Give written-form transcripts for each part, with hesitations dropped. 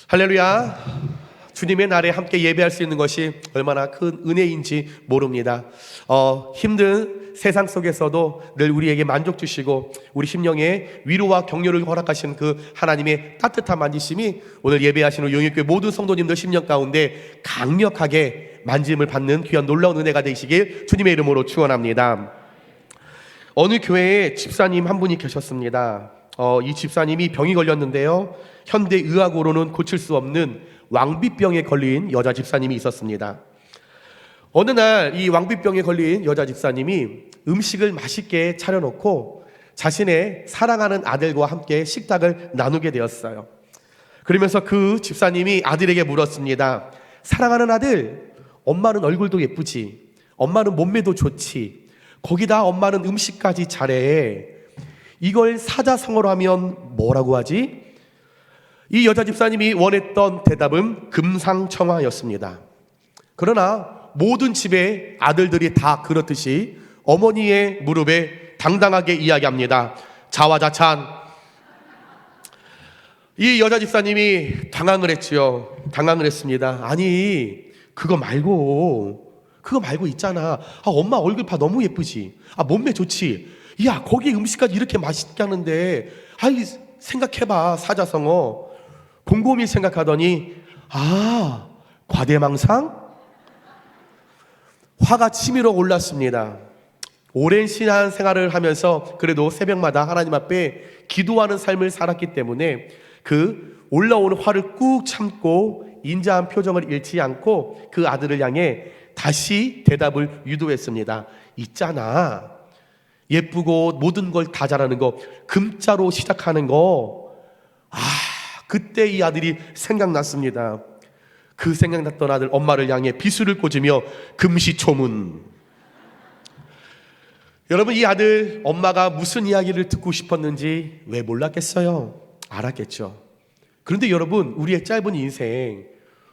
할렐루야. 주님의 날에 함께 예배할 수 있는 것이 얼마나 큰 은혜인지 모릅니다. 힘든 세상 속에서도 늘 우리에게 만족 주시고 우리 심령에 위로와 격려를 허락하신 그 하나님의 따뜻한 만지심이 오늘 예배하시는 용인교회 모든 성도님들 심령 가운데 강력하게 만짐을 받는 귀한 놀라운 은혜가 되시길 주님의 이름으로 축원합니다. 어느 교회에 집사님 한 분이 계셨습니다. 이 집사님이 병이 걸렸는데요, 현대 의학으로는 고칠 수 없는 왕비병에 걸린 여자 집사님이 있었습니다. 어느 날 이 왕비병에 걸린 여자 집사님이 음식을 맛있게 차려놓고 자신의 사랑하는 아들과 함께 식탁을 나누게 되었어요. 그러면서 그 집사님이 아들에게 물었습니다. 사랑하는 아들, 엄마는 얼굴도 예쁘지, 엄마는 몸매도 좋지, 거기다 엄마는 음식까지 잘해. 이걸 사자성어로 하면 뭐라고 하지? 이 여자 집사님이 원했던 대답은 금상첨화였습니다. 그러나 모든 집의 아들들이 다 그렇듯이 어머니의 무릎에 당당하게 이야기합니다. 자화자찬. 이 여자 집사님이 당황을 했지요. 당황을 했습니다. 아니, 그거 말고 있잖아. 엄마 얼굴 봐, 너무 예쁘지. 몸매 좋지. 야, 거기 음식까지 이렇게 맛있게 하는데, 생각해봐, 사자성어. 곰곰이 생각하더니 과대망상? 화가 치밀어 올랐습니다. 오랜 신앙 생활을 하면서 그래도 새벽마다 하나님 앞에 기도하는 삶을 살았기 때문에 그 올라오는 화를 꾹 참고 인자한 표정을 잃지 않고 그 아들을 향해 다시 대답을 유도했습니다. 있잖아, 예쁘고 모든 걸 다 잘하는 거, 금자로 시작하는 거. 그때 이 아들이 생각났습니다. 그 생각났던 아들 엄마를 향해 비수를 꽂으며 금시초문. 여러분, 이 아들 엄마가 무슨 이야기를 듣고 싶었는지 왜 몰랐겠어요? 알았겠죠. 그런데 여러분, 우리의 짧은 인생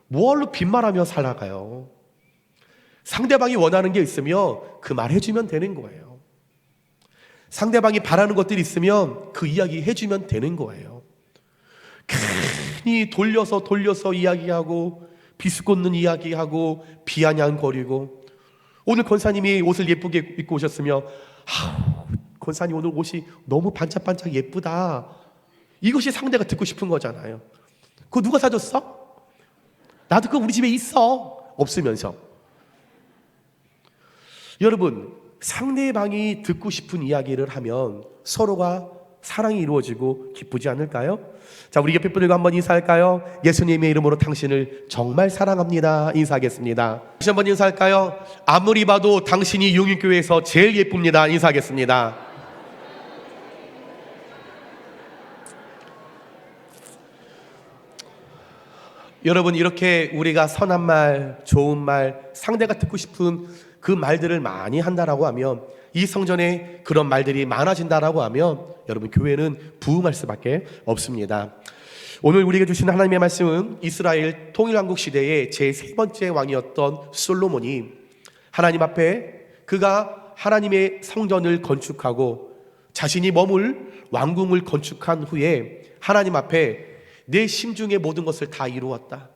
뭐하러 빈말하며 살아가요? 상대방이 원하는 게 있으면 그 말 해주면 되는 거예요. 상대방이 바라는 것들이 있으면 그 이야기 해주면 되는 거예요. 괜히 돌려서 이야기하고 비수꽂는 이야기하고 비아냥거리고. 오늘 권사님이 옷을 예쁘게 입고 오셨으며 권사님 오늘 옷이 너무 반짝반짝 예쁘다, 이것이 상대가 듣고 싶은 거잖아요. 그거 누가 사줬어? 나도 그거 우리 집에 있어. 없으면서. 여러분, 상대방이 듣고 싶은 이야기를 하면 서로가 사랑이 이루어지고 기쁘지 않을까요? 자, 우리 옆에 분들과 한번 인사할까요? 예수님의 이름으로 당신을 정말 사랑합니다. 인사하겠습니다. 다시 한번 인사할까요? 아무리 봐도 당신이 용인교회에서 제일 예쁩니다. 인사하겠습니다. 여러분, 이렇게 우리가 선한 말, 좋은 말, 상대가 듣고 싶은 그 말들을 많이 한다라고 하면, 이 성전에 그런 말들이 많아진다라고 하면 여러분, 교회는 부흥할 수밖에 없습니다. 오늘 우리에게 주시는 하나님의 말씀은 이스라엘 통일왕국 시대의 제3번째 왕이었던 솔로몬이 하나님 앞에 그가 하나님의 성전을 건축하고 자신이 머물 왕궁을 건축한 후에 하나님 앞에 내 심중의 모든 것을 다 이루었다,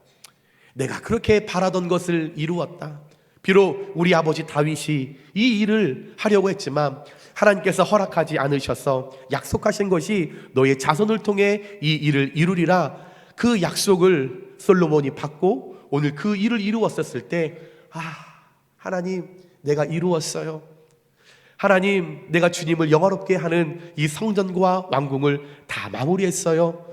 내가 그렇게 바라던 것을 이루었다. 비록 우리 아버지 다윗이 이 일을 하려고 했지만 하나님께서 허락하지 않으셔서 약속하신 것이 너의 자손을 통해 이 일을 이루리라, 그 약속을 솔로몬이 받고 오늘 그 일을 이루었었을 때 하나님, 내가 이루었어요. 하나님, 내가 주님을 영화롭게 하는 이 성전과 왕궁을 다 마무리했어요.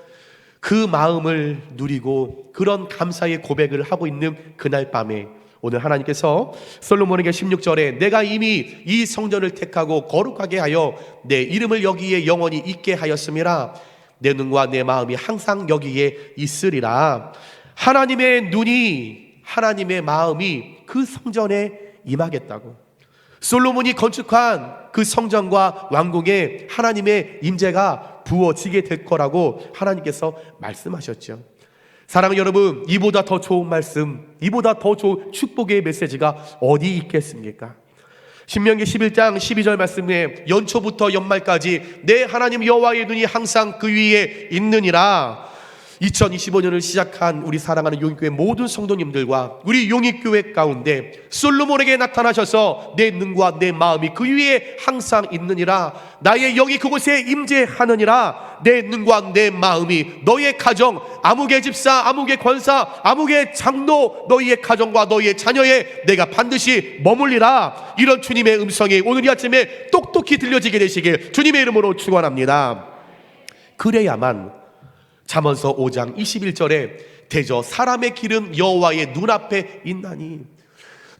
그 마음을 누리고 그런 감사의 고백을 하고 있는 그날 밤에 오늘 하나님께서 솔로몬에게 16절에 내가 이미 이 성전을 택하고 거룩하게 하여 내 이름을 여기에 영원히 있게 하였음이라, 내 눈과 내 마음이 항상 여기에 있으리라. 하나님의 눈이, 하나님의 마음이 그 성전에 임하겠다고, 솔로몬이 건축한 그 성전과 왕궁에 하나님의 임재가 부어지게 될 거라고 하나님께서 말씀하셨죠. 사랑하는 여러분, 이보다 더 좋은 말씀, 이보다 더 좋은 축복의 메시지가 어디 있겠습니까? 신명기 11장 12절 말씀에 연초부터 연말까지 내 하나님 여호와의 눈이 항상 그 위에 있느니라. 2025년을 시작한 우리 사랑하는 용익교회 모든 성도님들과 우리 용익교회 가운데 솔로몬에게 나타나셔서 내 눈과 내 마음이 그 위에 항상 있느니라, 나의 영이 그곳에 임재하느니라, 내 눈과 내 마음이 너의 가정, 아무개 집사, 아무개 권사, 아무개 장로, 너희의 가정과 너희의 자녀에 내가 반드시 머물리라. 이런 주님의 음성이 오늘 이 아침에 똑똑히 들려지게 되시길 주님의 이름으로 축원합니다. 그래야만 잠언서 5장 21절에 대저 사람의 길은 여호와의 눈앞에 있나니,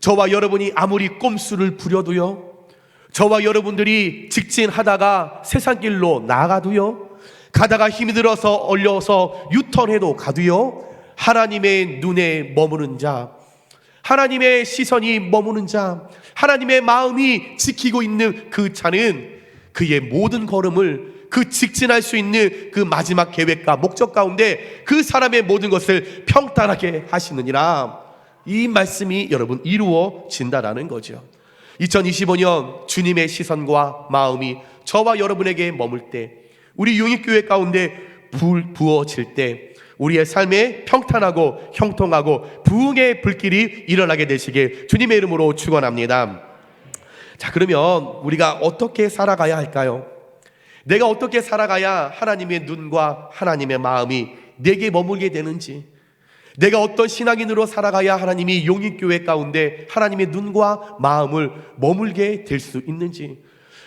저와 여러분이 아무리 꼼수를 부려도요, 저와 여러분들이 직진하다가 세상길로 나가도요, 가다가 힘이 들어서 얼려서 유턴해도 가도요, 하나님의 눈에 머무는 자, 하나님의 시선이 머무는 자, 하나님의 마음이 지키고 있는 그 자는 그의 모든 걸음을 그 직진할 수 있는 그 마지막 계획과 목적 가운데 그 사람의 모든 것을 평탄하게 하시느니라. 이 말씀이 여러분 이루어진다라는 거죠. 2025년 주님의 시선과 마음이 저와 여러분에게 머물 때, 우리 용익교회 가운데 부어질 때 우리의 삶에 평탄하고 형통하고 부흥의 불길이 일어나게 되시길 주님의 이름으로 축원합니다. 자, 그러면 우리가 어떻게 살아가야 할까요? 내가 어떻게 살아가야 하나님의 눈과 하나님의 마음이 내게 머물게 되는지, 내가 어떤 신앙인으로 살아가야 하나님이 용익교회 가운데 하나님의 눈과 마음을 머물게 될 수 있는지,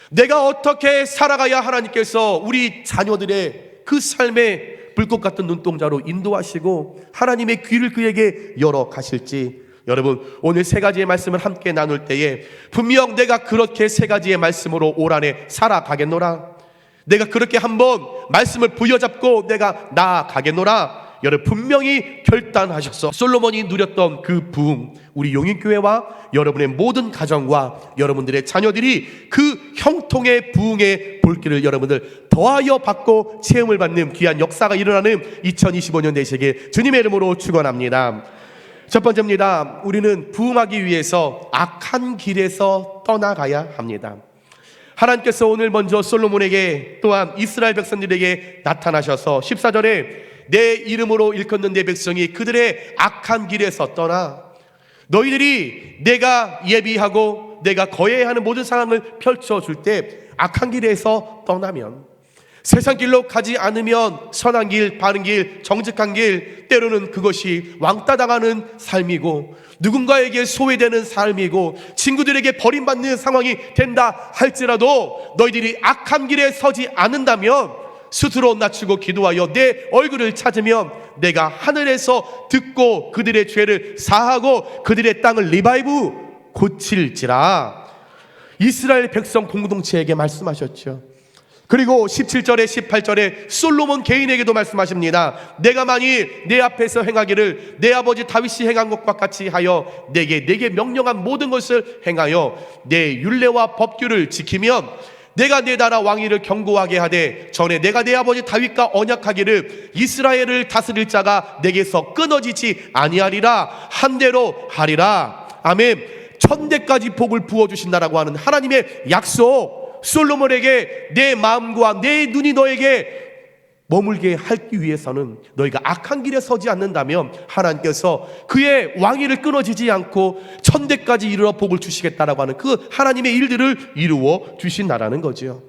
내가 어떻게 살아가야 하나님께서 우리 자녀들의 그 삶에 불꽃 같은 눈동자로 인도하시고 하나님의 귀를 그에게 열어 가실지, 여러분 오늘 세 가지의 말씀을 함께 나눌 때에 분명 내가 그렇게 세 가지의 말씀으로 올 한해 살아가겠노라, 내가 그렇게 한번 말씀을 부여잡고 내가 나아가겠노라, 여러분 분명히 결단하셨어. 솔로몬이 누렸던 그 부흥, 우리 용익교회와 여러분의 모든 가정과 여러분들의 자녀들이 그 형통의 부흥의 볼길을 여러분들 더하여 받고 체험을 받는 귀한 역사가 일어나는 2025년 되시길 주님의 이름으로 축원합니다. 첫 번째입니다. 우리는 부흥하기 위해서 악한 길에서 떠나가야 합니다. 하나님께서 오늘 먼저 솔로몬에게 또한 이스라엘 백성들에게 나타나셔서 14절에 내 이름으로 일컫는 내 백성이 그들의 악한 길에서 떠나, 너희들이 내가 예비하고 내가 거해야 하는 모든 상황을 펼쳐줄 때 악한 길에서 떠나면, 세상 길로 가지 않으면 선한 길, 바른 길, 정직한 길, 때로는 그것이 왕따 당하는 삶이고 누군가에게 소외되는 삶이고 친구들에게 버림받는 상황이 된다 할지라도 너희들이 악한 길에 서지 않는다면 스스로 낮추고 기도하여 내 얼굴을 찾으면 내가 하늘에서 듣고 그들의 죄를 사하고 그들의 땅을 리바이브 고칠지라. 이스라엘 백성 공동체에게 말씀하셨죠. 그리고 17절에 18절에 솔로몬 개인에게도 말씀하십니다. 내가 만일 내 앞에서 행하기를 내 아버지 다윗이 행한 것과 같이 하여 내게 명령한 모든 것을 행하여 내 율례와 법규를 지키면 내가 내 나라 왕위를 견고하게 하되 전에 내가 내 아버지 다윗과 언약하기를 이스라엘을 다스릴 자가 내게서 끊어지지 아니하리라 한 대로 하리라. 아멘. 1000대까지 복을 부어주신다라고 하는 하나님의 약속, 솔로몬에게 내 마음과 내 눈이 너에게 머물게 하기 위해서는 너희가 악한 길에 서지 않는다면 하나님께서 그의 왕위를 끊어지지 않고 1000대까지 이르러 복을 주시겠다라고 하는 그 하나님의 일들을 이루어 주신다라는 거죠.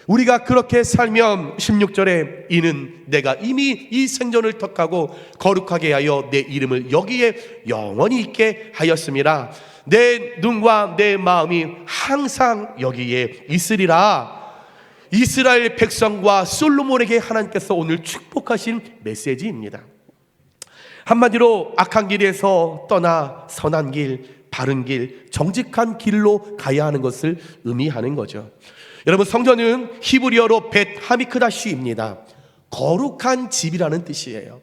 우리가 그렇게 살면 16절에 이는 내가 이미 이 생전을 덕하고 거룩하게 하여 내 이름을 여기에 영원히 있게 하였음이라. 내 눈과 내 마음이 항상 여기에 있으리라. 이스라엘 백성과 솔로몬에게 하나님께서 오늘 축복하신 메시지입니다. 한마디로 악한 길에서 떠나 선한 길, 바른 길, 정직한 길로 가야 하는 것을 의미하는 거죠. 여러분, 성전은 히브리어로 벳 하미크다시입니다. 거룩한 집이라는 뜻이에요.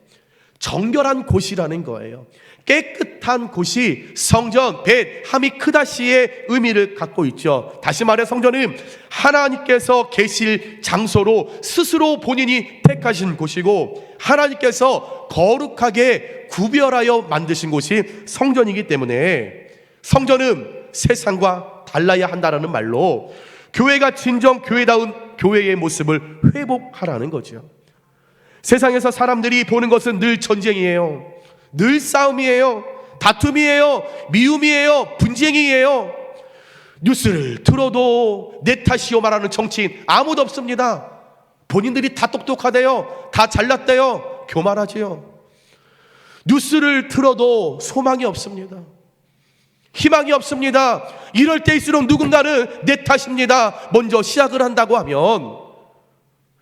정결한 곳이라는 거예요. 깨끗한 곳이 성전 벳 하미크다시의 의미를 갖고 있죠. 다시 말해 성전은 하나님께서 계실 장소로 스스로 본인이 택하신 곳이고 하나님께서 거룩하게 구별하여 만드신 곳이 성전이기 때문에 성전은 세상과 달라야 한다는 말로 교회가 진정 교회다운 교회의 모습을 회복하라는 거죠. 세상에서 사람들이 보는 것은 늘 전쟁이에요. 늘 싸움이에요. 다툼이에요. 미움이에요. 분쟁이에요. 뉴스를 들어도 내 탓이요 말하는 정치인 아무도 없습니다. 본인들이 다 똑똑하대요. 다 잘났대요. 교만하지요. 뉴스를 들어도 소망이 없습니다. 희망이 없습니다. 이럴 때일수록 누군가는 내 탓입니다 먼저 시작을 한다고 하면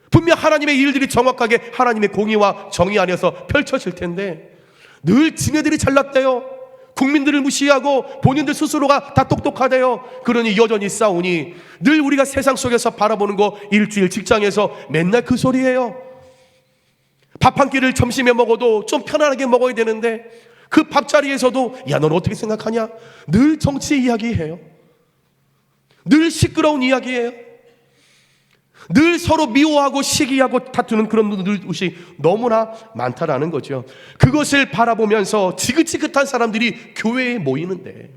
분명 하나님의 일들이 정확하게 하나님의 공의와 정의 안에서 펼쳐질 텐데 늘 지네들이 잘났대요. 국민들을 무시하고 본인들 스스로가 다 똑똑하대요. 그러니 여전히 싸우니 늘 우리가 세상 속에서 바라보는 거 일주일 직장에서 맨날 그 소리예요. 밥 한 끼를 점심에 먹어도 좀 편안하게 먹어야 되는데 그 밥자리에서도 야, 넌 어떻게 생각하냐? 늘 정치 이야기해요. 늘 시끄러운 이야기예요. 늘 서로 미워하고 시기하고 다투는 그런 것이 너무나 많다라는 거죠. 그것을 바라보면서 지긋지긋한 사람들이 교회에 모이는데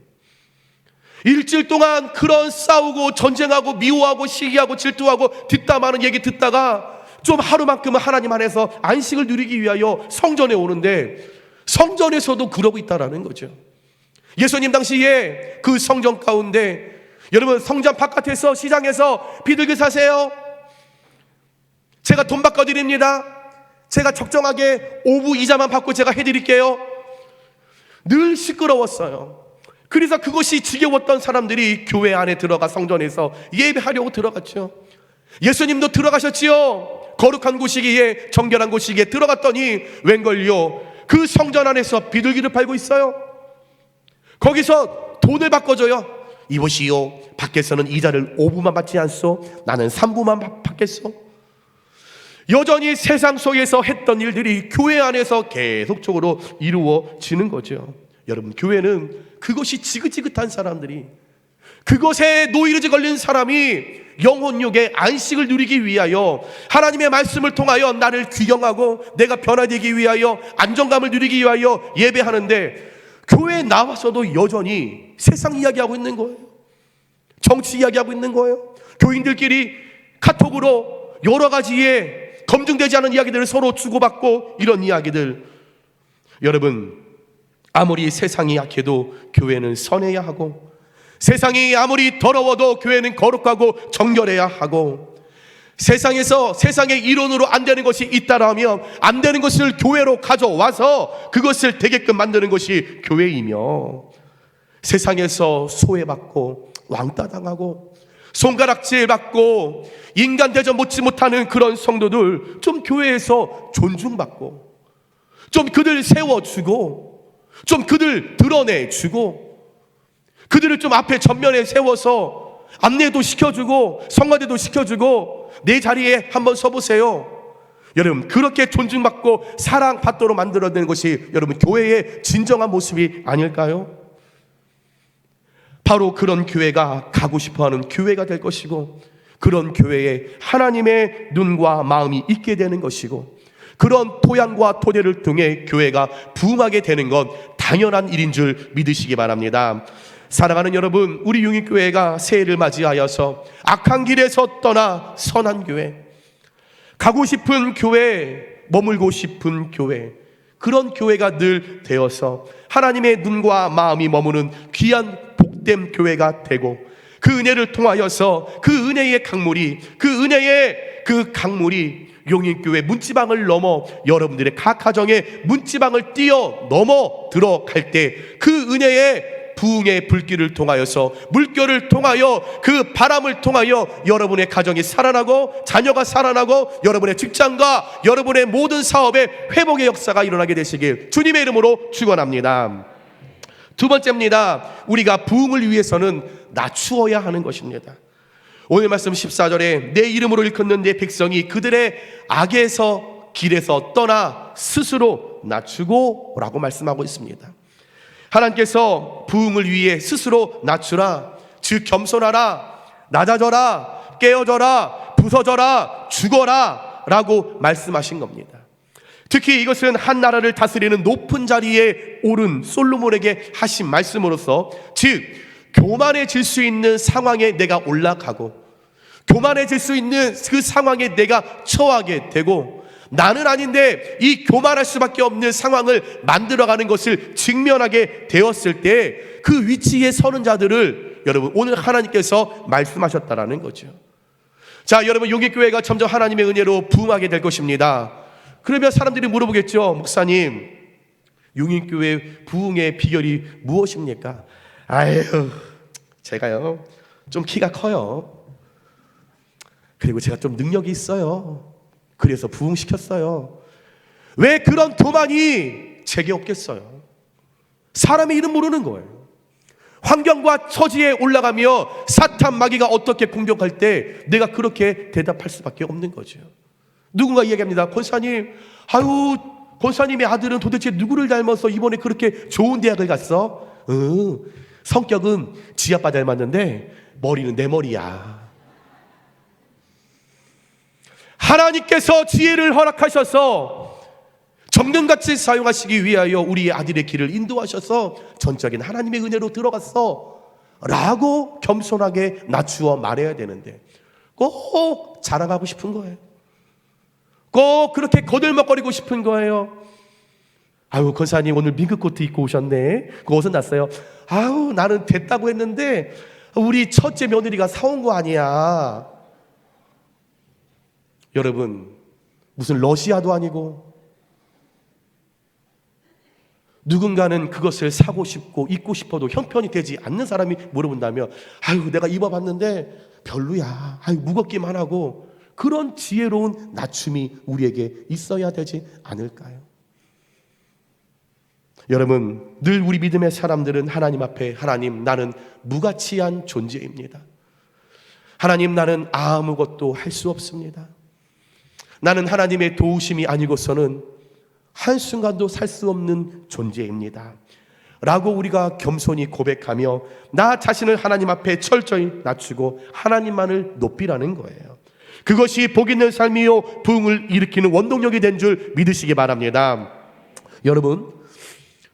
일주일 동안 그런 싸우고 전쟁하고 미워하고 시기하고 질투하고 뒷담화하는 얘기 듣다가 좀 하루만큼은 하나님 안에서 안식을 누리기 위하여 성전에 오는데 성전에서도 그러고 있다라는 거죠. 예수님 당시에 그 성전 가운데 여러분 성전 바깥에서 시장에서 비둘기 사세요. 제가 돈 바꿔드립니다. 제가 적정하게 5부 이자만 받고 제가 해드릴게요. 늘 시끄러웠어요. 그래서 그것이 지겨웠던 사람들이 교회 안에 들어가 성전에서 예배하려고 들어갔죠. 예수님도 들어가셨지요. 거룩한 곳이기에 정결한 곳이기에 들어갔더니 웬걸요 그 성전 안에서 비둘기를 팔고 있어요. 거기서 돈을 바꿔줘요. 이보시오, 밖에서는 이자를 5부만 받지 않소. 나는 3부만 받겠소. 여전히 세상 속에서 했던 일들이 교회 안에서 계속적으로 이루어지는 거죠. 여러분, 교회는 그것이 지긋지긋한 사람들이, 그것에 노이로제 걸린 사람이 영혼육의 안식을 누리기 위하여 하나님의 말씀을 통하여 나를 귀경하고 내가 변화되기 위하여 안정감을 누리기 위하여 예배하는데 교회에 나와서도 여전히 세상 이야기하고 있는 거예요. 정치 이야기하고 있는 거예요. 교인들끼리 카톡으로 여러 가지의 검증되지 않은 이야기들을 서로 주고받고 이런 이야기들. 여러분, 아무리 세상이 약해도 교회는 선해야 하고 세상이 아무리 더러워도 교회는 거룩하고 정결해야 하고 세상에서 세상의 이론으로 안 되는 것이 있다라면 안 되는 것을 교회로 가져와서 그것을 되게끔 만드는 것이 교회이며 세상에서 소외받고 왕따당하고 손가락질 받고 인간 대접 못지 못하는 그런 성도들 좀 교회에서 존중받고 좀 그들 세워주고 좀 그들 드러내주고 그들을 좀 앞에 전면에 세워서 안내도 시켜주고 성화대도 시켜주고 내 자리에 한번 서보세요. 여러분, 그렇게 존중받고 사랑받도록 만들어내는 것이 여러분 교회의 진정한 모습이 아닐까요? 바로 그런 교회가 가고 싶어하는 교회가 될 것이고 그런 교회에 하나님의 눈과 마음이 있게 되는 것이고 그런 토양과 토대를 통해 교회가 부흥하게 되는 건 당연한 일인 줄 믿으시기 바랍니다. 사랑하는 여러분, 우리 용인교회가 새해를 맞이하여서 악한 길에서 떠나 선한 교회, 가고 싶은 교회, 머물고 싶은 교회, 그런 교회가 늘 되어서 하나님의 눈과 마음이 머무는 귀한 복된 교회가 되고 그 은혜를 통하여서 그 은혜의 강물이 용인교회 문지방을 넘어 여러분들의 각 가정에 문지방을 뛰어 넘어 들어갈 때 그 은혜의 부흥의 불길을 통하여서 물결을 통하여 그 바람을 통하여 여러분의 가정이 살아나고 자녀가 살아나고 여러분의 직장과 여러분의 모든 사업에 회복의 역사가 일어나게 되시길 주님의 이름으로 축원합니다. 두 번째입니다. 우리가 부흥을 위해서는 낮추어야 하는 것입니다. 오늘 말씀 14절에 내 이름으로 일컫는 내 백성이 그들의 악에서 길에서 떠나 스스로 낮추고 라고 말씀하고 있습니다. 하나님께서 부흥을 위해 스스로 낮추라, 즉 겸손하라, 낮아져라, 깨어져라, 부서져라, 죽어라 라고 말씀하신 겁니다. 특히 이것은 한 나라를 다스리는 높은 자리에 오른 솔로몬에게 하신 말씀으로서, 즉 교만해질 수 있는 상황에 내가 올라가고 교만해질 수 있는 그 상황에 내가 처하게 되고 나는 아닌데 이 교만할 수밖에 없는 상황을 만들어가는 것을 직면하게 되었을 때 그 위치에 서는 자들을 여러분 오늘 하나님께서 말씀하셨다라는 거죠. 자, 여러분 용인교회가 점점 하나님의 은혜로 부흥하게 될 것입니다. 그러면 사람들이 물어보겠죠. 목사님, 용인교회 부흥의 비결이 무엇입니까? 아유, 제가요 좀 키가 커요. 그리고 제가 좀 능력이 있어요. 그래서 부흥시켰어요. 왜 그런 교만이 제게 없겠어요? 사람의 이름 모르는 거예요. 환경과 처지에 올라가며 사탄 마귀가 어떻게 공격할 때 내가 그렇게 대답할 수밖에 없는 거죠. 누군가 이야기합니다. 권사님, 아유, 권사님의 아들은 도대체 누구를 닮아서 이번에 그렇게 좋은 대학을 갔어? 성격은 지 아빠 닮았는데 머리는 내 머리야. 하나님께서 지혜를 허락하셔서 정금같이 사용하시기 위하여 우리 아들의 길을 인도하셔서 전적인 하나님의 은혜로 들어갔어 라고 겸손하게 낮추어 말해야 되는데 꼭 자랑하고 싶은 거예요. 꼭 그렇게 거들먹거리고 싶은 거예요. 아유, 권사님 오늘 밍크 코트 입고 오셨네. 그 옷은 났어요. 아유, 나는 됐다고 했는데 우리 첫째 며느리가 사온 거 아니야. 여러분, 무슨 러시아도 아니고 누군가는 그것을 사고 싶고 입고 싶어도 형편이 되지 않는 사람이 물어본다면 아유, 내가 입어봤는데 별로야. 아유, 무겁기만 하고. 그런 지혜로운 낮춤이 우리에게 있어야 되지 않을까요? 여러분, 늘 우리 믿음의 사람들은 하나님 앞에 하나님, 나는 무가치한 존재입니다. 하나님, 나는 아무것도 할 수 없습니다. 나는 하나님의 도우심이 아니고서는 한순간도 살 수 없는 존재입니다 라고 우리가 겸손히 고백하며 나 자신을 하나님 앞에 철저히 낮추고 하나님만을 높이라는 거예요. 그것이 복 있는 삶이요 부흥을 일으키는 원동력이 된 줄 믿으시기 바랍니다. 여러분,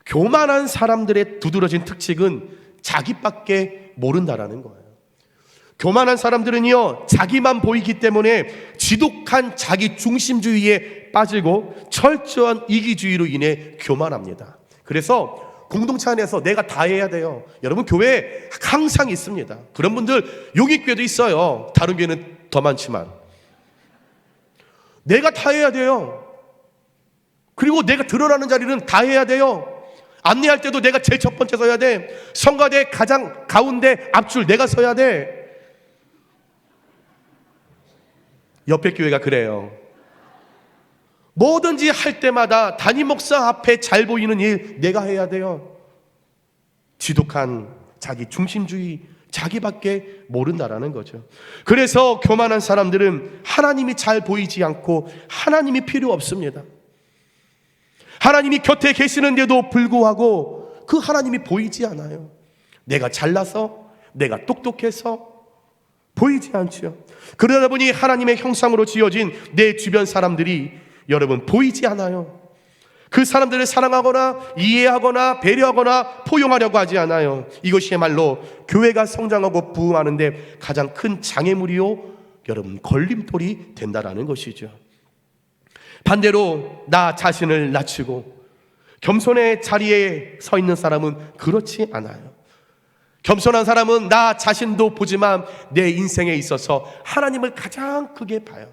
교만한 사람들의 두드러진 특징은 자기밖에 모른다라는 거예요. 교만한 사람들은요, 자기만 보이기 때문에 지독한 자기 중심주의에 빠지고 철저한 이기주의로 인해 교만합니다. 그래서 공동체 안에서 내가 다 해야 돼요. 여러분, 교회에 항상 있습니다. 그런 분들 용인교회도 있어요. 다른 교회는 더 많지만 내가 다 해야 돼요. 그리고 내가 드러나는 자리는 다 해야 돼요. 안내할 때도 내가 제일 첫 번째 서야 돼. 성가대 가장 가운데 앞줄 내가 서야 돼. 옆에 교회가 그래요. 뭐든지 할 때마다 담임 목사 앞에 잘 보이는 일 내가 해야 돼요. 지독한 자기 중심주의, 자기밖에 모른다라는 거죠. 그래서 교만한 사람들은 하나님이 잘 보이지 않고 하나님이 필요 없습니다. 하나님이 곁에 계시는데도 불구하고 그 하나님이 보이지 않아요. 내가 잘나서, 내가 똑똑해서 보이지 않죠. 그러다 보니 하나님의 형상으로 지어진 내 주변 사람들이 여러분 보이지 않아요. 그 사람들을 사랑하거나 이해하거나 배려하거나 포용하려고 하지 않아요. 이것이야말로 교회가 성장하고 부흥하는데 가장 큰 장애물이요, 여러분 걸림돌이 된다라는 것이죠. 반대로 나 자신을 낮추고 겸손의 자리에 서 있는 사람은 그렇지 않아요. 겸손한 사람은 나 자신도 보지만 내 인생에 있어서 하나님을 가장 크게 봐요.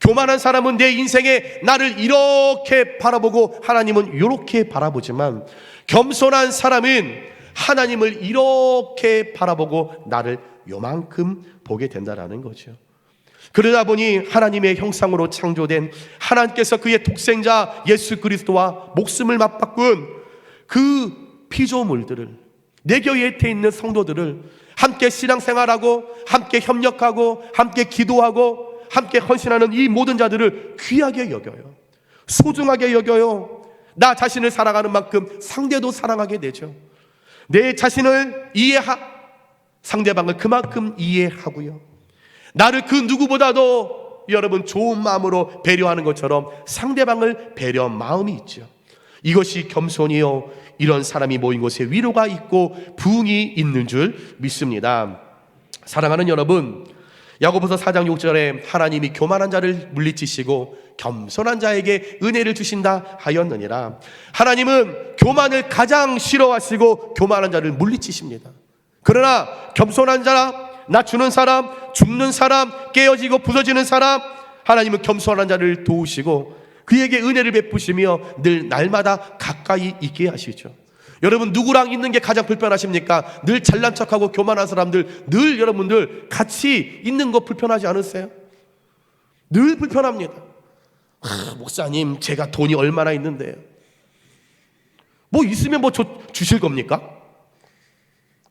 교만한 사람은 내 인생에 나를 이렇게 바라보고 하나님은 이렇게 바라보지만 겸손한 사람은 하나님을 이렇게 바라보고 나를 요만큼 보게 된다라는 거죠. 그러다 보니 하나님의 형상으로 창조된 하나님께서 그의 독생자 예수 그리스도와 목숨을 맞바꾼 그 피조물들을, 내 곁에 있는 성도들을 함께 신앙생활하고 함께 협력하고 함께 기도하고 함께 헌신하는 이 모든 자들을 귀하게 여겨요. 소중하게 여겨요. 나 자신을 사랑하는 만큼 상대도 사랑하게 되죠. 내 자신을 상대방을 그만큼 이해하고요. 나를 그 누구보다도 여러분 좋은 마음으로 배려하는 것처럼 상대방을 배려한 마음이 있죠. 이것이 겸손이요, 이런 사람이 모인 곳에 위로가 있고 부흥이 있는 줄 믿습니다. 사랑하는 여러분, 야고보서 4장 6절에 하나님이 교만한 자를 물리치시고 겸손한 자에게 은혜를 주신다 하였느니라. 하나님은 교만을 가장 싫어하시고 교만한 자를 물리치십니다. 그러나 겸손한 자, 낮추는 사람, 죽는 사람, 깨어지고 부서지는 사람, 하나님은 겸손한 자를 도우시고 그에게 은혜를 베푸시며 늘 날마다 가까이 있게 하시죠. 여러분, 누구랑 있는 게 가장 불편하십니까? 늘 잘난 척하고 교만한 사람들, 늘 여러분들 같이 있는 거 불편하지 않으세요? 늘 불편합니다. 목사님, 제가 돈이 얼마나 있는데요? 뭐 있으면 뭐 주실 겁니까?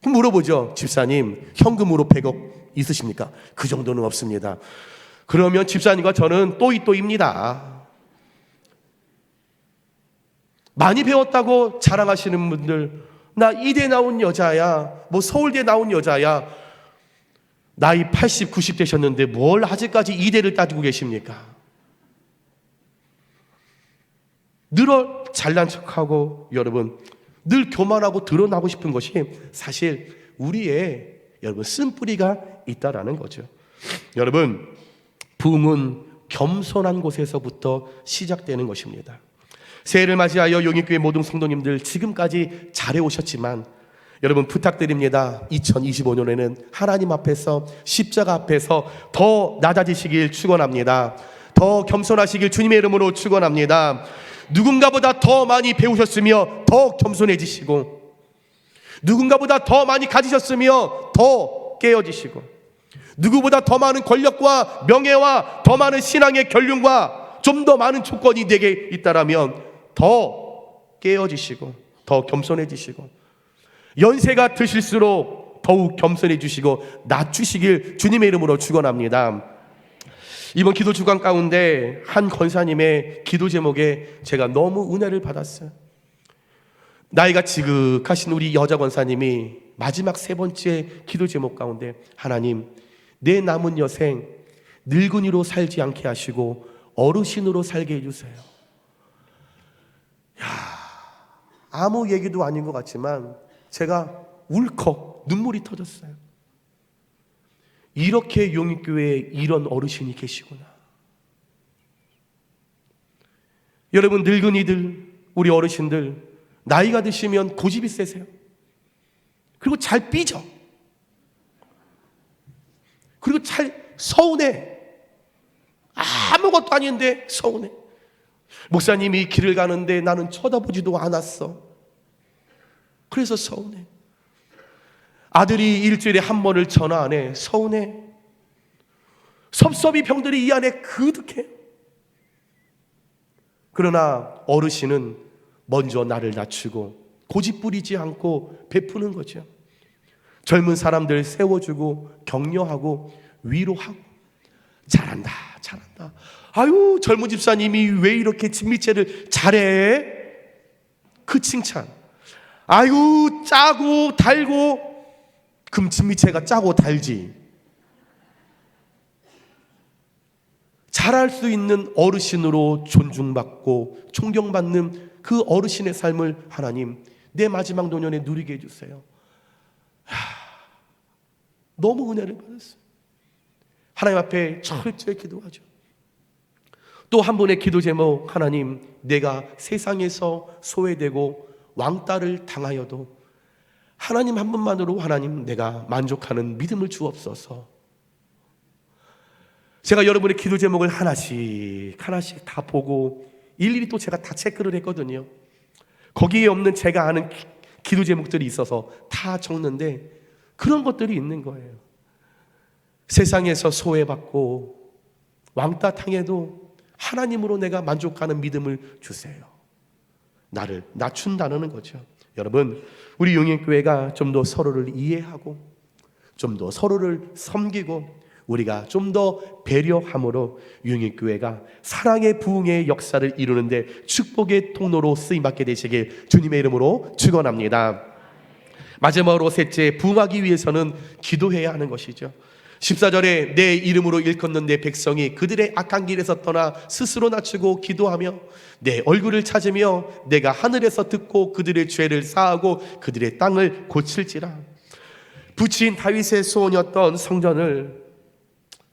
그럼 물어보죠. 집사님, 현금으로 100억 있으십니까? 그 정도는 없습니다. 그러면 집사님과 저는 또이또입니다. 많이 배웠다고 자랑하시는 분들, 나 이대 나온 여자야, 뭐 서울대 나온 여자야, 나이 80, 90 되셨는데 뭘 아직까지 이대를 따지고 계십니까? 늘 잘난 척하고 여러분 늘 교만하고 드러나고 싶은 것이 사실 우리의 여러분 쓴뿌리가 있다라는 거죠. 여러분, 부흥은 겸손한 곳에서부터 시작되는 것입니다. 새해를 맞이하여 용인교회 모든 성도님들 지금까지 잘해오셨지만 여러분 부탁드립니다. 2025년에는 하나님 앞에서 십자가 앞에서 더 낮아지시길 축원합니다. 더 겸손하시길 주님의 이름으로 축원합니다. 누군가보다 더 많이 배우셨으며 더 겸손해지시고 누군가보다 더 많이 가지셨으며 더 깨어지시고 누구보다 더 많은 권력과 명예와 더 많은 신앙의 연륜과 좀 더 많은 조건이 내게 있다라면 더 깨어지시고 더 겸손해지시고 연세가 드실수록 더욱 겸손해지시고 낮추시길 주님의 이름으로 축원합니다. 이번 기도 주간 가운데 한 권사님의 기도 제목에 제가 너무 은혜를 받았어요. 나이가 지극하신 우리 여자 권사님이 마지막 3번째 기도 제목 가운데 하나님, 내 남은 여생 늙은이로 살지 않게 하시고 어르신으로 살게 해주세요. 아무 얘기도 아닌 것 같지만 제가 울컥 눈물이 터졌어요. 이렇게 용인교회에 이런 어르신이 계시구나. 여러분, 늙은이들, 우리 어르신들 나이가 드시면 고집이 세세요. 그리고 잘 삐져. 그리고 잘 서운해. 아무것도 아닌데 서운해. 목사님이 길을 가는데 나는 쳐다보지도 않았어. 그래서 서운해. 아들이 일주일에 한 번을 전화 안 해. 서운해. 섭섭이 병들이 이 안에 그득해. 그러나 어르신은 먼저 나를 낮추고 고집 부리지 않고 베푸는 거죠. 젊은 사람들 세워주고 격려하고 위로하고 잘한다 잘한다. 아유, 젊은 집사님이 왜 이렇게 진미채를 잘해? 그 칭찬. 아유, 짜고 달고. 그럼 진미채가 짜고 달지. 잘할 수 있는 어르신으로 존중받고 존경받는 그 어르신의 삶을 하나님 내 마지막 노년에 누리게 해주세요. 너무 은혜를 받았어요. 하나님 앞에 철저히 기도하죠. 또 한 분의 기도 제목, 하나님, 내가 세상에서 소외되고 왕따를 당하여도 하나님 한 분만으로 하나님 내가 만족하는 믿음을 주옵소서. 제가 여러분의 기도 제목을 하나씩 다 보고 일일이 또 제가 다 체크를 했거든요. 거기에 없는 제가 아는 기도 제목들이 있어서 다 적는데 그런 것들이 있는 거예요. 세상에서 소외받고 왕따 당해도 하나님으로 내가 만족하는 믿음을 주세요. 나를 낮춘다는 거죠. 여러분, 우리 용인교회가 좀 더 서로를 이해하고 좀 더 서로를 섬기고 우리가 좀 더 배려함으로 용인교회가 사랑의 부흥의 역사를 이루는데 축복의 통로로 쓰임받게 되시길 주님의 이름으로 축원합니다. 마지막으로 셋째, 부흥하기 위해서는 기도해야 하는 것이죠. 14절에 내 이름으로 일컫는 내 백성이 그들의 악한 길에서 떠나 스스로 낮추고 기도하며 내 얼굴을 찾으며 내가 하늘에서 듣고 그들의 죄를 사하고 그들의 땅을 고칠지라. 부친 다윗의 소원이었던 성전을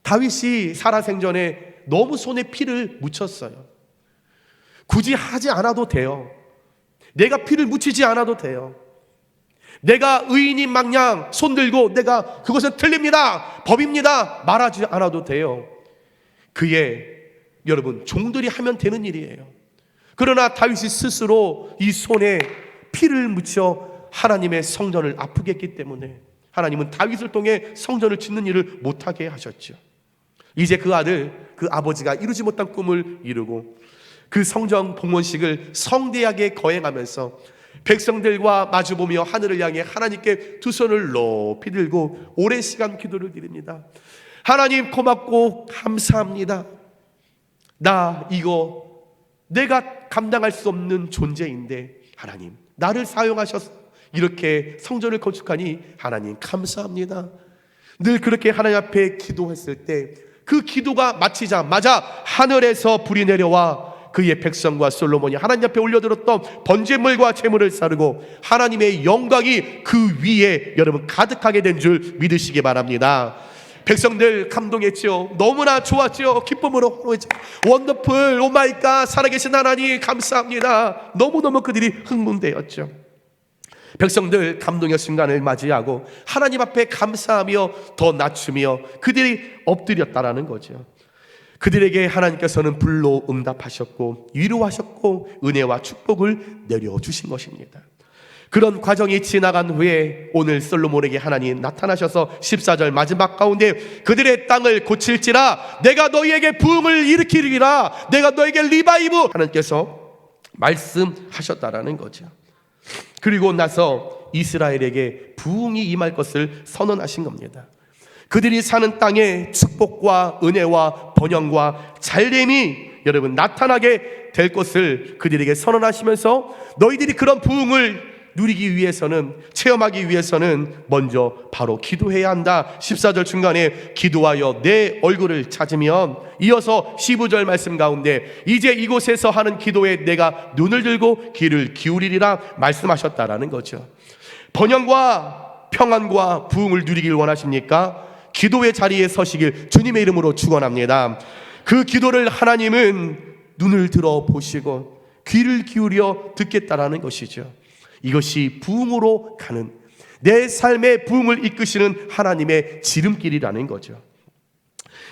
다윗이 살아생전에 너무 손에 피를 묻혔어요. 굳이 하지 않아도 돼요. 내가 피를 묻히지 않아도 돼요. 내가 의인인 마냥 손들고 내가 그것은 틀립니다, 법입니다 말하지 않아도 돼요. 그의 여러분 종들이 하면 되는 일이에요. 그러나 다윗이 스스로 이 손에 피를 묻혀 하나님의 성전을 아프게 했기 때문에 하나님은 다윗을 통해 성전을 짓는 일을 못하게 하셨죠. 이제 그 아들, 그 아버지가 이루지 못한 꿈을 이루고 그 성전 봉헌식을 성대하게 거행하면서 백성들과 마주보며 하늘을 향해 하나님께 두 손을 높이 들고 오랜 시간 기도를 드립니다. 하나님 고맙고 감사합니다. 나 이거 내가 감당할 수 없는 존재인데 하나님 나를 사용하셔서 이렇게 성전을 건축하니 하나님 감사합니다. 늘 그렇게 하나님 앞에 기도했을 때 그 기도가 마치자마자 하늘에서 불이 내려와 그의 백성과 솔로몬이 하나님 앞에 올려드렸던 번제물과 제물을 사르고 하나님의 영광이 그 위에 여러분 가득하게 된 줄 믿으시기 바랍니다. 백성들 감동했죠. 너무나 좋았죠. 기쁨으로 원더풀, 오마이갓, 살아계신 하나님 감사합니다. 너무너무 그들이 흥분되었죠. 백성들 감동의 순간을 맞이하고 하나님 앞에 감사하며 더 낮추며 그들이 엎드렸다라는 거죠. 그들에게 하나님께서는 불로 응답하셨고 위로하셨고 은혜와 축복을 내려주신 것입니다. 그런 과정이 지나간 후에 오늘 솔로몬에게 하나님 나타나셔서 14절 마지막 가운데 그들의 땅을 고칠지라 내가 너희에게 부흥을 일으키리라 내가 너희에게 리바이브 하나님께서 말씀하셨다라는 거죠. 그리고 나서 이스라엘에게 부흥이 임할 것을 선언하신 겁니다. 그들이 사는 땅에 축복과 은혜와 번영과 잘됨이 여러분 나타나게 될 것을 그들에게 선언하시면서 너희들이 그런 부흥을 누리기 위해서는 체험하기 위해서는 먼저 바로 기도해야 한다. 14절 중간에 기도하여 내 얼굴을 찾으면 이어서 15절 말씀 가운데 이제 이곳에서 하는 기도에 내가 눈을 들고 귀를 기울이리라 말씀하셨다라는 거죠. 번영과 평안과 부흥을 누리길 원하십니까? 기도의 자리에 서시길 주님의 이름으로 축원합니다. 그 기도를 하나님은 눈을 들어 보시고 귀를 기울여 듣겠다라는 것이죠. 이것이 부흥으로 가는 내 삶의 부흥을 이끄시는 하나님의 지름길이라는 거죠.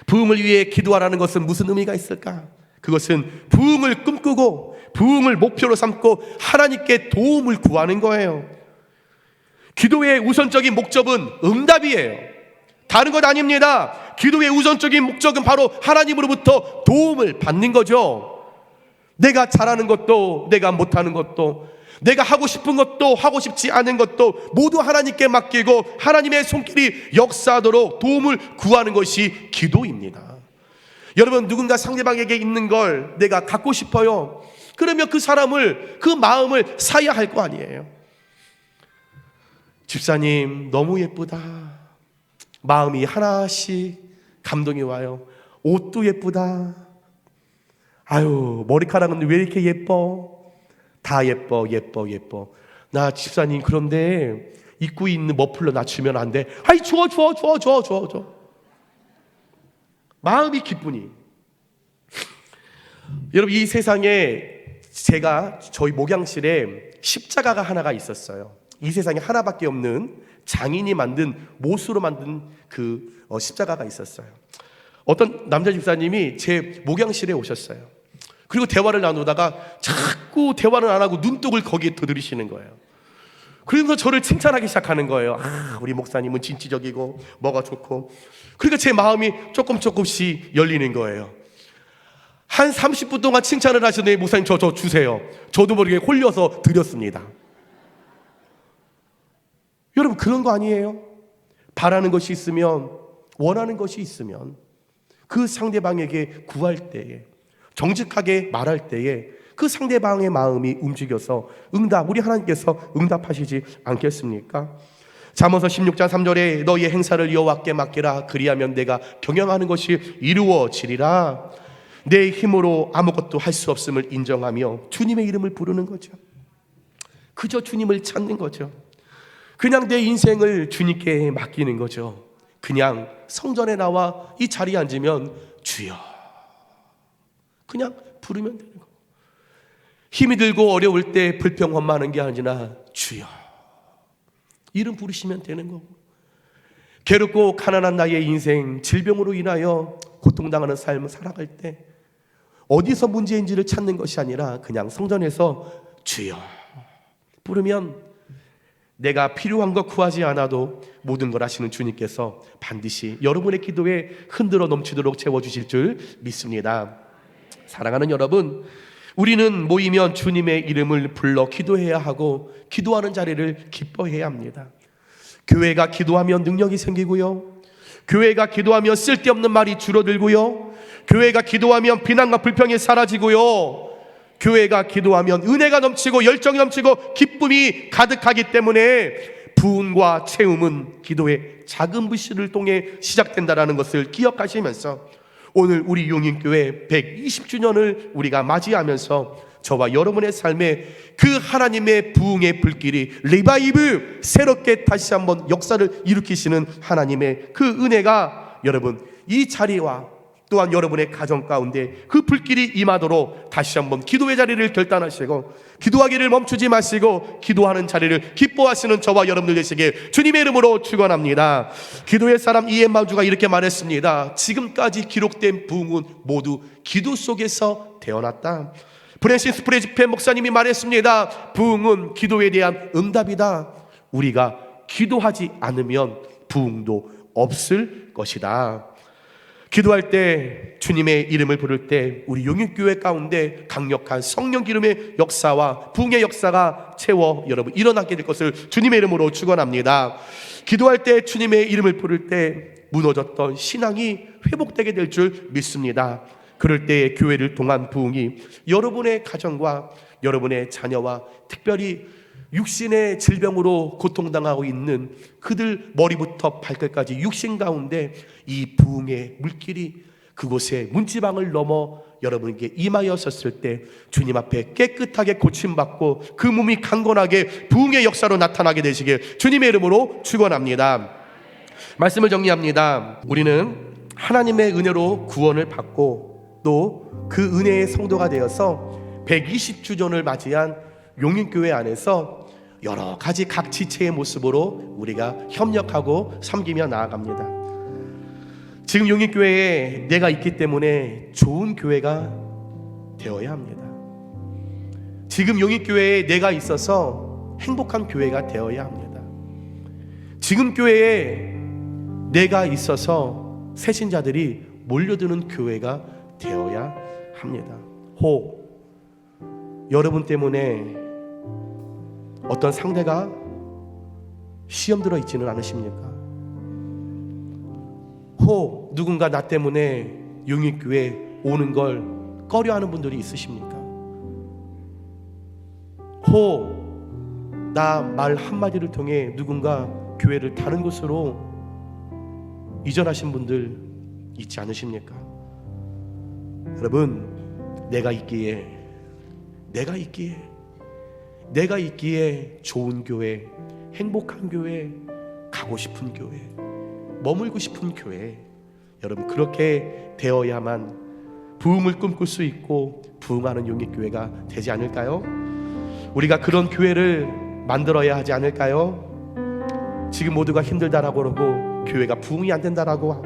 부흥을 위해 기도하라는 것은 무슨 의미가 있을까? 그것은 부흥을 꿈꾸고 부흥을 목표로 삼고 하나님께 도움을 구하는 거예요. 기도의 우선적인 목적은 응답이에요. 다른 것 아닙니다. 기도의 우선적인 목적은 바로 하나님으로부터 도움을 받는 거죠. 내가 잘하는 것도 내가 못하는 것도 내가 하고 싶은 것도 하고 싶지 않은 것도 모두 하나님께 맡기고 하나님의 손길이 역사하도록 도움을 구하는 것이 기도입니다. 여러분 누군가 상대방에게 있는 걸 내가 갖고 싶어요. 그러면 그 사람을 그 마음을 사야 할 거 아니에요. 집사님 너무 예쁘다. 마음이 하나씩 감동이 와요. 옷도 예쁘다. 아유 머리카락은 왜 이렇게 예뻐? 다 예뻐. 나 집사님 그런데 입고 있는 머플러 낮추면 안 돼. 아이 좋아. 마음이 기쁘니. 여러분 이 세상에 제가 저희 목양실에 십자가가 하나가 있었어요. 이 세상에 하나밖에 없는 장인이 만든 못으로 만든 그 십자가가 있었어요. 어떤 남자 집사님이 제 목양실에 오셨어요. 그리고 대화를 나누다가 자꾸 대화를 안 하고 눈독을 거기에 들이시는 거예요. 그래서 저를 칭찬하기 시작하는 거예요. 아, 우리 목사님은 진취적이고 뭐가 좋고. 그러니까 제 마음이 조금씩 열리는 거예요. 한 30분 동안 칭찬을 하시더니 목사님 저 주세요. 저도 모르게 홀려서 드렸습니다. 여러분 그런 거 아니에요? 바라는 것이 있으면 원하는 것이 있으면 그 상대방에게 구할 때에 정직하게 말할 때에 그 상대방의 마음이 움직여서 우리 하나님께서 응답하시지 않겠습니까? 잠언서 16장 3절에 너희의 행사를 여호와께 맡기라 그리하면 내가 경영하는 것이 이루어지리라. 내 힘으로 아무것도 할 수 없음을 인정하며 주님의 이름을 부르는 거죠. 그저 주님을 찾는 거죠. 그냥 내 인생을 주님께 맡기는 거죠. 그냥 성전에 나와 이 자리에 앉으면 주여 그냥 부르면 되는 거고, 힘이 들고 어려울 때 불평 험만하는 게 아니라 주여 이름 부르시면 되는 거고, 괴롭고 가난한 나의 인생, 질병으로 인하여 고통당하는 삶을 살아갈 때 어디서 문제인지를 찾는 것이 아니라 그냥 성전에서 주여 부르면 내가 필요한 것 구하지 않아도 모든 걸 하시는 주님께서 반드시 여러분의 기도에 흔들어 넘치도록 채워주실 줄 믿습니다. 사랑하는 여러분, 우리는 모이면 주님의 이름을 불러 기도해야 하고 기도하는 자리를 기뻐해야 합니다. 교회가 기도하면 능력이 생기고요, 교회가 기도하면 쓸데없는 말이 줄어들고요, 교회가 기도하면 비난과 불평이 사라지고요, 교회가 기도하면 은혜가 넘치고 열정이 넘치고 기쁨이 가득하기 때문에 부흥과 채움은 기도의 작은 불씨를 통해 시작된다는 것을 기억하시면서 오늘 우리 용인교회 120주년을 우리가 맞이하면서 저와 여러분의 삶에 그 하나님의 부흥의 불길이 리바이브, 새롭게 다시 한번 역사를 일으키시는 하나님의 그 은혜가 여러분 이 자리와 또한 여러분의 가정 가운데 그 불길이 임하도록 다시 한번 기도의 자리를 결단하시고 기도하기를 멈추지 마시고 기도하는 자리를 기뻐하시는 저와 여러분들 되시길 주님의 이름으로 축원합니다. 기도의 사람 이엠마주가 이렇게 말했습니다. 지금까지 기록된 부흥은 모두 기도 속에서 태어났다. 프랜시스 프레지페 목사님이 말했습니다. 부흥은 기도에 대한 응답이다. 우리가 기도하지 않으면 부흥도 없을 것이다. 기도할 때, 주님의 이름을 부를 때 우리 용인교회 가운데 강력한 성령 기름의 역사와 부흥의 역사가 채워 여러분 일어나게 될 것을 주님의 이름으로 축원합니다. 기도할 때 주님의 이름을 부를 때 무너졌던 신앙이 회복되게 될 줄 믿습니다. 그럴 때 교회를 통한 부흥이 여러분의 가정과 여러분의 자녀와 특별히 육신의 질병으로 고통당하고 있는 그들 머리부터 발끝까지 육신 가운데 이 부흥의 물길이 그곳에 문지방을 넘어 여러분에게 임하였었을 때 주님 앞에 깨끗하게 고침받고 그 몸이 강건하게 부흥의 역사로 나타나게 되시길 주님의 이름으로 축원합니다. 말씀을 정리합니다. 우리는 하나님의 은혜로 구원을 받고 또 그 은혜의 성도가 되어서 120주년을 맞이한 용인교회 안에서 여러 가지 각 지체의 모습으로 우리가 협력하고 섬기며 나아갑니다. 지금 용인교회에 내가 있기 때문에 좋은 교회가 되어야 합니다. 지금 용인교회에 내가 있어서 행복한 교회가 되어야 합니다. 지금 교회에 내가 있어서 새신자들이 몰려드는 교회가 되어야 합니다. 혹 여러분 때문에 어떤 상대가 시험 들어 있지는 않으십니까? 혹 누군가 나 때문에 용인교회 오는 걸 꺼려하는 분들이 있으십니까? 혹 나 말 한마디를 통해 누군가 교회를 다른 곳으로 이전하신 분들 있지 않으십니까? 여러분, 내가 있기에 좋은 교회, 행복한 교회, 가고 싶은 교회, 머물고 싶은 교회, 여러분 그렇게 되어야만 부흥을 꿈꿀 수 있고 부흥하는 용인교회가 되지 않을까요? 우리가 그런 교회를 만들어야 하지 않을까요? 지금 모두가 힘들다라고 그러고 교회가 부흥이 안 된다라고 하고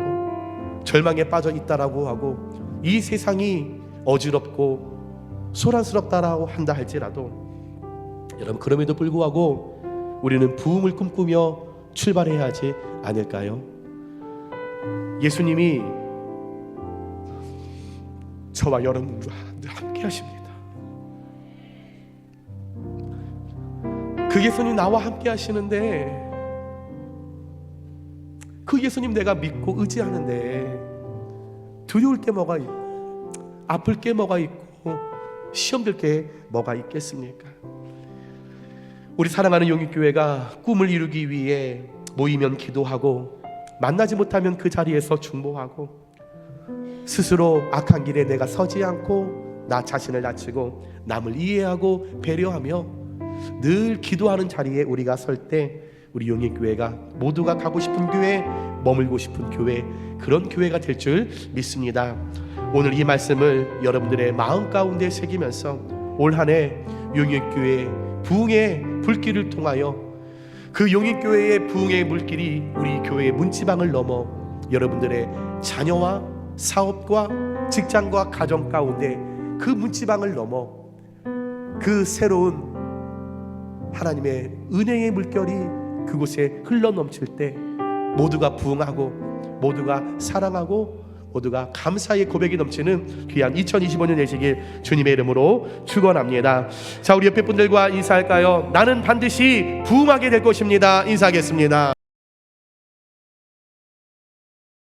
절망에 빠져 있다라고 하고 이 세상이 어지럽고 소란스럽다라고 한다 할지라도 여러분 그럼에도 불구하고 우리는 부흥을 꿈꾸며 출발해야 하지 않을까요? 예수님이 저와 여러분과 함께 하십니다. 그 예수님 나와 함께 하시는데 그 예수님 내가 믿고 의지하는데 두려울 게 뭐가 있고 아플 게 뭐가 있고 시험될 게 뭐가 있겠습니까? 우리 사랑하는 용인교회가 꿈을 이루기 위해 모이면 기도하고 만나지 못하면 그 자리에서 중보하고 스스로 악한 길에 내가 서지 않고 나 자신을 낮추고 남을 이해하고 배려하며 늘 기도하는 자리에 우리가 설 때 우리 용인교회가 모두가 가고 싶은 교회, 머물고 싶은 교회, 그런 교회가 될 줄 믿습니다. 오늘 이 말씀을 여러분들의 마음 가운데 새기면서 올 한 해 용인교회 부흥의 불길을 통하여 그 용인교회의 부흥의 물길이 우리 교회의 문지방을 넘어 여러분들의 자녀와 사업과 직장과 가정 가운데 그 문지방을 넘어 그 새로운 하나님의 은혜의 물결이 그곳에 흘러넘칠 때 모두가 부흥하고 모두가 사랑하고 모두가 감사의 고백이 넘치는 귀한 2025년 되시길 주님의 이름으로 축원합니다. 자, 우리 옆에 분들과 인사할까요? 나는 반드시 부흥하게 될 것입니다. 인사하겠습니다.